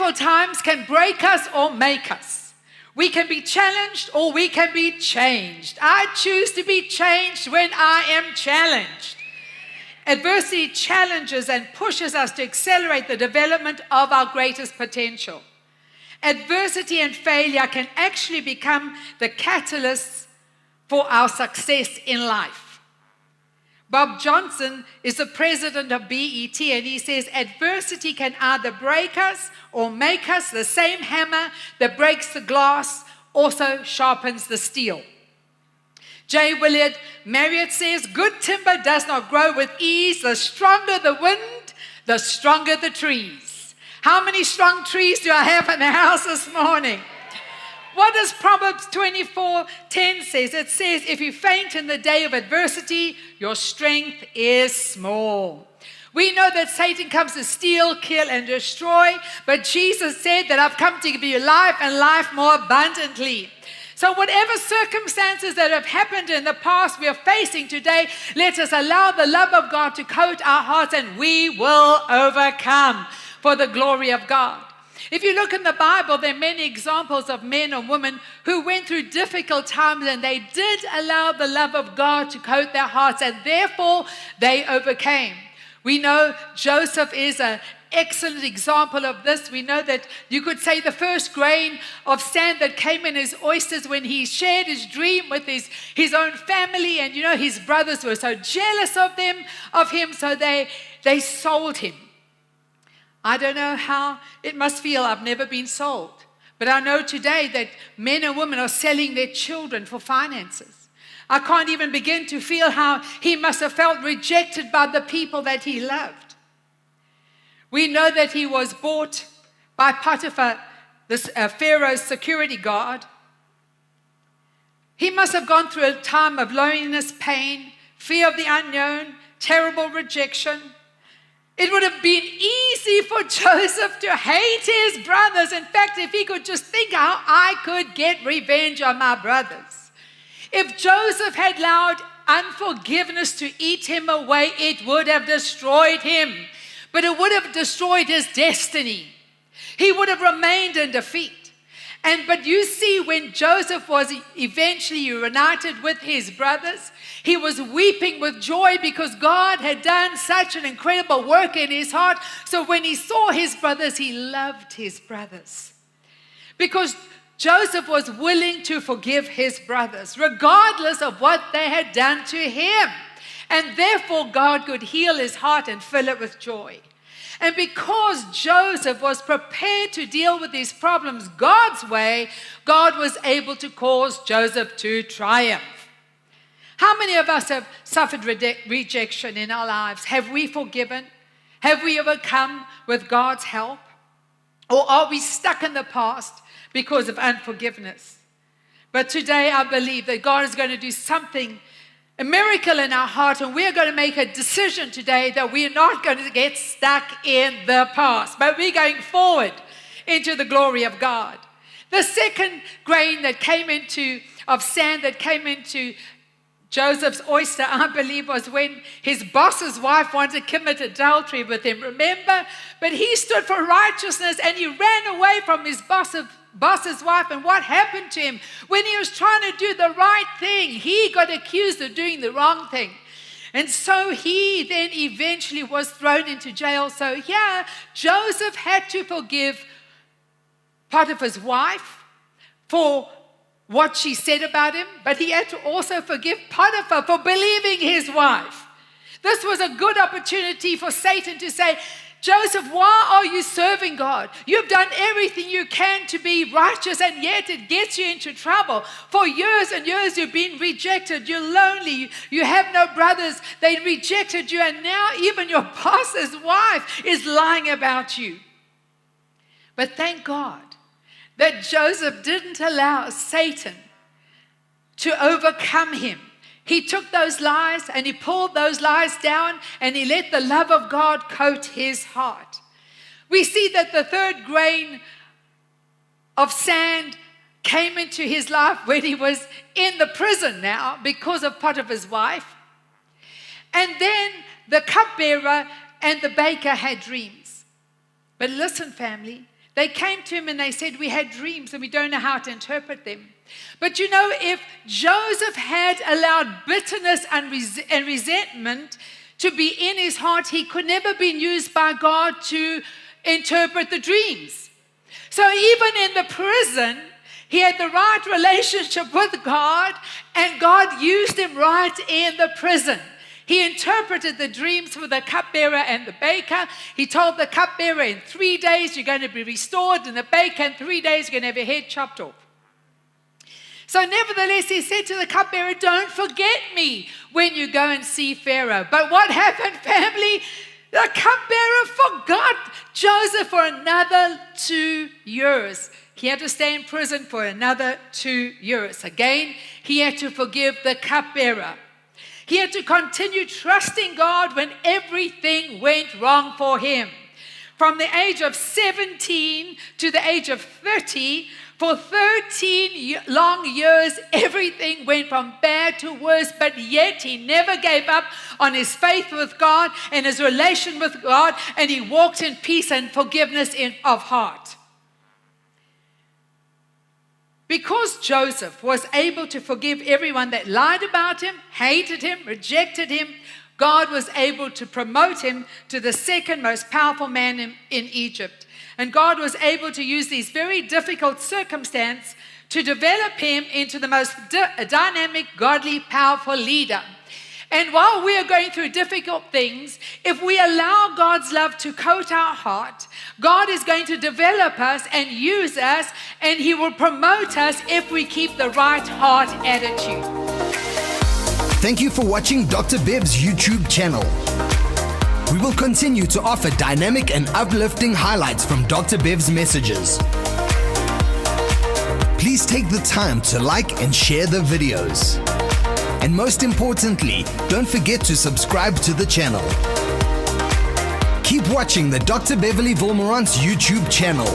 difficult times can break us or make us. We can be challenged or we can be changed. I choose to be changed when I am challenged. Adversity challenges and pushes us to accelerate the development of our greatest potential. Adversity and failure can actually become the catalysts for our success in life. Bob Johnson is the president of BET, and he says adversity can either break us or make us. The same hammer that breaks the glass also sharpens the steel. J. Willard Marriott says, good timber does not grow with ease. The stronger the wind, the stronger the trees. How many strong trees do I have in the house this morning? What does Proverbs 24:10 says? It says, if you faint in the day of adversity, your strength is small. We know that Satan comes to steal, kill, and destroy, but Jesus said that I've come to give you life and life more abundantly. So whatever circumstances that have happened in the past we are facing today, let us allow the love of God to coat our hearts, and we will overcome for the glory of God. If you look in the Bible, there are many examples of men or women who went through difficult times, and they did allow the love of God to coat their hearts, and therefore they overcame. We know Joseph is an excellent example of this. We know that you could say the first grain of sand that came in his oysters when he shared his dream with his own family, and his brothers were so jealous of him, so they sold him. I don't know how it must feel. I've never been sold. But I know today that men and women are selling their children for finances. I can't even begin to feel how he must have felt rejected by the people that he loved. We know that he was bought by Potiphar, this Pharaoh's security guard. He must have gone through a time of loneliness, pain, fear of the unknown, terrible rejection. It would have been easy for Joseph to hate his brothers. In fact, if he could just think how I could get revenge on my brothers. If Joseph had allowed unforgiveness to eat him away, it would have destroyed him. But it would have destroyed his destiny. He would have remained in defeat. But you see, when Joseph was eventually reunited with his brothers, he was weeping with joy because God had done such an incredible work in his heart. So when he saw his brothers, he loved his brothers. Because Joseph was willing to forgive his brothers, regardless of what they had done to him. And therefore, God could heal his heart and fill it with joy. And because Joseph was prepared to deal with these problems God's way, God was able to cause Joseph to triumph. How many of us have suffered rejection in our lives? Have we forgiven? Have we overcome with God's help? Or are we stuck in the past because of unforgiveness? But today I believe that God is going to do something, a miracle in our heart, and we're going to make a decision today that we're not going to get stuck in the past, but we're going forward into the glory of God. The second grain that came of sand that came into Joseph's oyster, I believe, was when his boss's wife wanted to commit adultery with him. Remember? But he stood for righteousness and he ran away from his boss's wife. And what happened to him? When he was trying to do the right thing, he got accused of doing the wrong thing. And so he then eventually was thrown into jail. So yeah, Joseph had to forgive Potiphar's wife for what she said about him, but he had to also forgive Potiphar for believing his wife. This was a good opportunity for Satan to say, Joseph, why are you serving God? You've done everything you can to be righteous, and yet it gets you into trouble. For years and years you've been rejected. You're lonely. You have no brothers. They rejected you, and now even your boss's wife is lying about you. But thank God that Joseph didn't allow Satan to overcome him. He took those lies and he pulled those lies down, and he let the love of God coat his heart. We see that the third grain of sand came into his life when he was in the prison now because of Potiphar's wife. And then the cupbearer and the baker had dreams. But listen, family, They came to him and they said, we had dreams and we don't know how to interpret them. But you know, if Joseph had allowed bitterness and resentment to be in his heart, he could never been used by God to interpret the dreams. So even in the prison, he had the right relationship with God, and God used him right in the prison. He interpreted the dreams for the cupbearer and the baker. He told the cupbearer, in 3 days you're going to be restored, and the baker, in 3 days you're going to have your head chopped off. So nevertheless, he said to the cupbearer, don't forget me when you go and see Pharaoh. But what happened, family? The cupbearer forgot Joseph for another 2 years. He had to stay in prison for another 2 years. Again, he had to forgive the cupbearer. He had to continue trusting God when everything went wrong for him. From the age of 17 to the age of 30, for 13 long years, everything went from bad to worse, but yet he never gave up on his faith with God and his relation with God, and he walked in peace and forgiveness of heart. Because Joseph was able to forgive everyone that lied about him, hated him, rejected him, God was able to promote him to the second most powerful man in Egypt. And God was able to use these very difficult circumstances to develop him into the most dynamic, godly, powerful leader. And while we are going through difficult things, if we allow God's love to coat our heart, God is going to develop us and use us, and He will promote us if we keep the right heart attitude. Thank you for watching Dr. Bev's YouTube channel. We will continue to offer dynamic and uplifting highlights from Dr. Bev's messages. Please take the time to like and share the videos. And most importantly, don't forget to subscribe to the channel. Keep watching the Dr. Beverley Wolmarans YouTube channel.